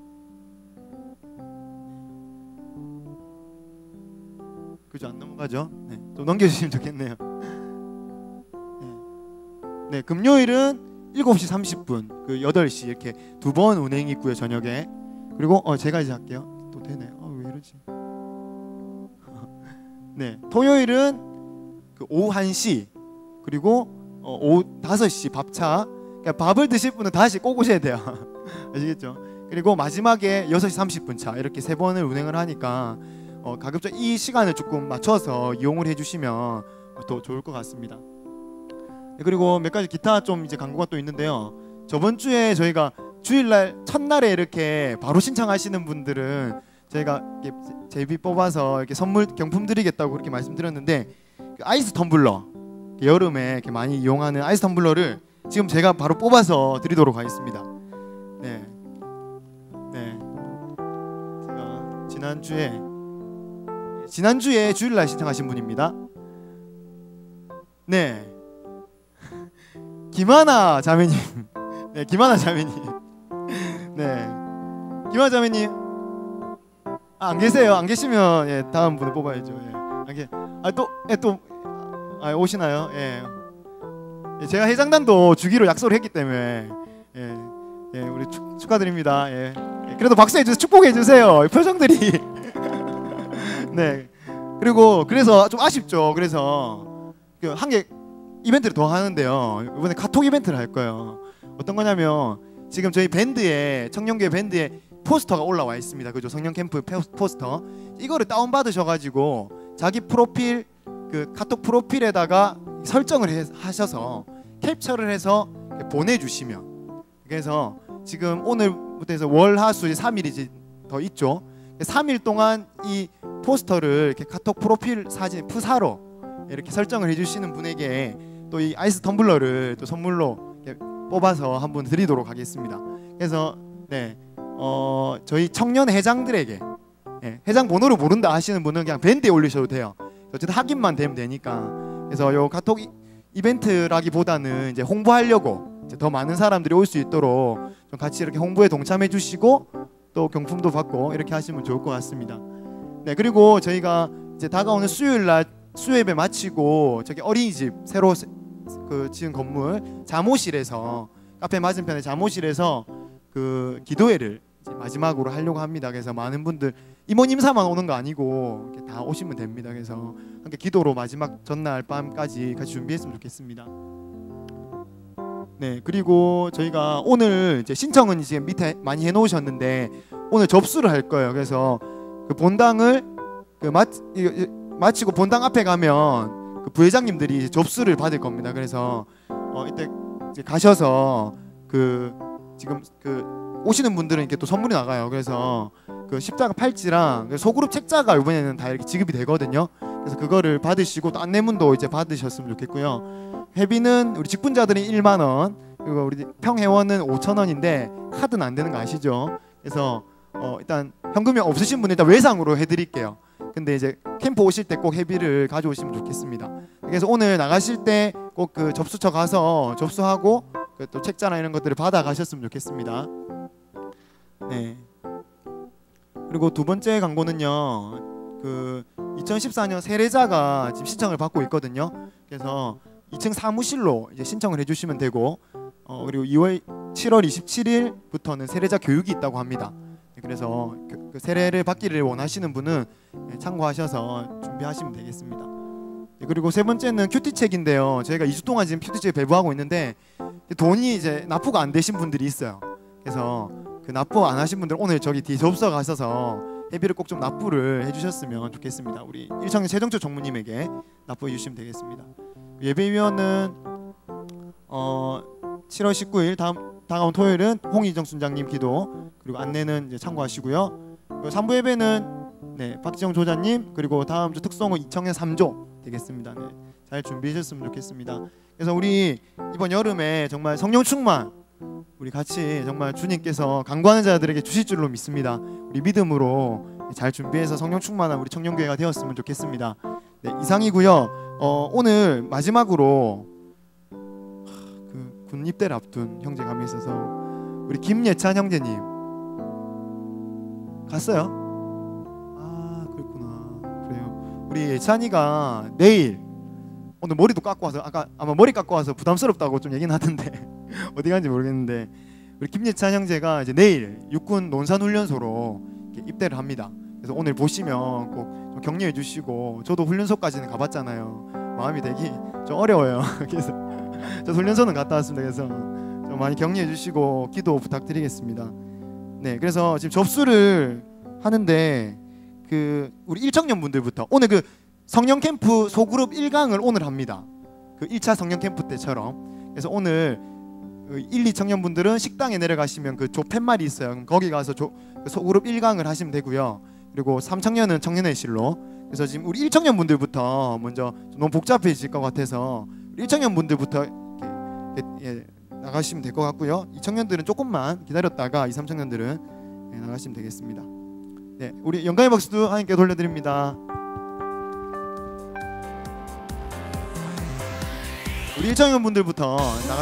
그죠? 안 넘어가죠? 네, 좀 넘겨주시면 좋겠네요. 네, 금요일은 7시 30분, 그 8시 이렇게 2번 운행이 있고요, 저녁에. 그리고 제가 이제 할게요. 또 되네. 왜 이러지? 네, 토요일은 그 오후 1시, 그리고 오후 5시 밥차. 그러니까 밥을 드실 분은 5시 꼭 오셔야 돼요. 아시겠죠? 그리고 마지막에 6시 30분 차, 이렇게 3번을 운행을 하니까 가급적 이 시간을 조금 맞춰서 이용을 해주시면 더 좋을 것 같습니다. 그리고 몇 가지 기타 좀 이제 광고가 또 있는데요. 저번 주에 저희가 주일날 첫날에 이렇게 바로 신청하시는 분들은 저희가 제비 뽑아서 이렇게 선물 경품 드리겠다고 그렇게 말씀드렸는데, 그 아이스 텀블러, 여름에 이렇게 많이 이용하는 아이스 텀블러를 지금 제가 바로 뽑아서 드리도록 하겠습니다. 네, 네. 제가 지난주에 주일날 신청하신 분입니다. 네, 김하나 자매님. 네, 김하나 자매님. 네, 김하나 자매님. 안 계세요. 안 계시면 예, 다음 분을 뽑아야죠. 예. 오시나요? 예. 예, 제가 회장단도 주기로 약속을 했기 때문에 우리 축하드립니다. 예. 그래도 박수해 주세요. 축복해 주세요. 표정들이. 네. 그리고 그래서 좀 아쉽죠. 그래서 한 개 이벤트를 더 하는데요. 이번에 카톡 이벤트를 할 거예요. 어떤 거냐면 지금 저희 밴드에, 청년교회 밴드에 포스터가 올라와 있습니다. 그죠? 성령 캠프 포스터. 이거를 다운 받으셔가지고 자기 프로필, 그 카톡 프로필에다가 설정을 하셔서 캡처를 해서 보내주시면, 그래서 지금 오늘부터 해서 월, 화, 수 3일이 더 있죠. 3일 동안 이 포스터를 이렇게 카톡 프로필 사진 프사로 이렇게 설정을 해주시는 분에게 또 이 아이스 텀블러를 또 선물로 뽑아서 한번 드리도록 하겠습니다. 그래서 네, 저희 청년 회장들에게, 회장 번호를 모른다 하시는 분은 그냥 밴드에 올리셔도 돼요. 어쨌든 확인만 되면 되니까. 그래서 요 카톡 이벤트라기보다는 이제 홍보하려고 이제 더 많은 사람들이 올 수 있도록 좀 같이 이렇게 홍보에 동참해 주시고 또 경품도 받고 이렇게 하시면 좋을 것 같습니다. 네, 그리고 저희가 이제 다가오는 수요일 날 수요예배 마치고 저기 어린이집 새로 그 지은 건물 자모실에서, 카페 맞은편에 자모실에서 그 기도회를 이제 마지막으로 하려고 합니다. 그래서 많은 분들 이모님사만 오는 거 아니고 이렇게 다 오시면 됩니다. 그래서 함께 기도로 마지막 전날 밤까지 같이 준비했으면 좋겠습니다. 네, 그리고 저희가 오늘 이제 신청은 이제 밑에 많이 해놓으셨는데 오늘 접수를 할 거예요. 그래서 그 본당을 마치고 본당 앞에 가면 그 부회장님들이 접수를 받을 겁니다. 그래서 이때 이제 가셔서 그 지금 그 오시는 분들은 이렇게 또 선물이 나가요. 그래서 그 십자가 팔찌랑 소그룹 책자가 이번에는 다 이렇게 지급이 되거든요. 그래서 그거를 받으시고 또 안내문도 이제 받으셨으면 좋겠고요. 회비는 우리 직분자들이 1만 원, 그리고 우리 평회원은 5천 원인데 카드는 안 되는 거 아시죠? 그래서 일단 현금이 없으신 분은 일단 외상으로 해드릴게요. 근데 이제 캠프 오실 때 꼭 회비를 가져오시면 좋겠습니다. 그래서 오늘 나가실 때 꼭 그 접수처 가서 접수하고 그 또 책자나 이런 것들을 받아 가셨으면 좋겠습니다. 네. 그리고 두 번째 광고는요. 그 2014년 세례자가 지금 신청을 받고 있거든요. 그래서 2층 사무실로 이제 신청을 해주시면 되고, 그리고 7월 27일부터는 세례자 교육이 있다고 합니다. 그래서 그 세례를 받기를 원하시는 분은 참고하셔서 준비하시면 되겠습니다. 그리고 세 번째는 큐티책인데요. 저희가 2주 동안 지금 큐티책 배부하고 있는데 돈이 이제 납부가 안 되신 분들이 있어요. 그래서 그 납부 안 하신 분들 오늘 저기 뒤에 접수가 있어서 회비를 꼭 좀 납부를 해주셨으면 좋겠습니다. 우리 일청년 최정철 총무님에게 납부해 주시면 되겠습니다. 예배위원은 7월 19일 다가온 토요일은 홍희정 순장님 기도 그리고 안내는 이제 참고하시고요. 3부 예배는 네, 박지영 조자님 그리고 다음 주 특성호 이청년 3조 되겠습니다. 네, 잘 준비하셨으면 좋겠습니다. 그래서 우리 이번 여름에 정말 성령 충만 우리 같이 정말 주님께서 간구하는 자들에게 주실 줄로 믿습니다. 우리 믿음으로 잘 준비해서 성령 충만한 우리 청년교회가 되었으면 좋겠습니다. 네, 이상이고요. 오늘 마지막으로 그 군 입대를 앞둔 형제감이 있어서 우리 김예찬 형제님 갔어요? 아 그렇구나. 그래요. 우리 예찬이가 내일 오늘 머리도 깎고 와서 아마 머리 깎고 와서 부담스럽다고 좀 얘기는 하던데 어디 간지 모르겠는데 우리 김예찬 형제가 이제 내일 육군 논산훈련소로 입대를 합니다. 그래서 오늘 보시면 꼭 좀 격려해 주시고 저도 훈련소까지는 가봤잖아요. 마음이 되게 좀 어려워요. 그래서 저 훈련소는 갔다 왔습니다. 그래서 좀 많이 격려해 주시고 기도 부탁드리겠습니다. 네, 그래서 지금 접수를 하는데 그 우리 일청년 분들부터 오늘 그 성령 캠프 소그룹 1강을 오늘 합니다. 그 1차 성령 캠프 때처럼. 그래서 오늘 1, 2청년 분들은 식당에 내려가시면 그 팻말이 있어요. 그럼 거기 가서 그 소그룹 1강을 하시면 되고요. 그리고 3청년은 청년회실로. 그래서 지금 우리 1청년 분들부터 먼저 너무 복잡해질 것 같아서 1청년 분들부터 나가시면 될 것 같고요. 2청년들은 조금만 기다렸다가 2, 3청년들은 나가시면 되겠습니다. 네, 우리 영광의 박수도 하나님께 돌려드립니다. 우리 1청년 분들부터 나가시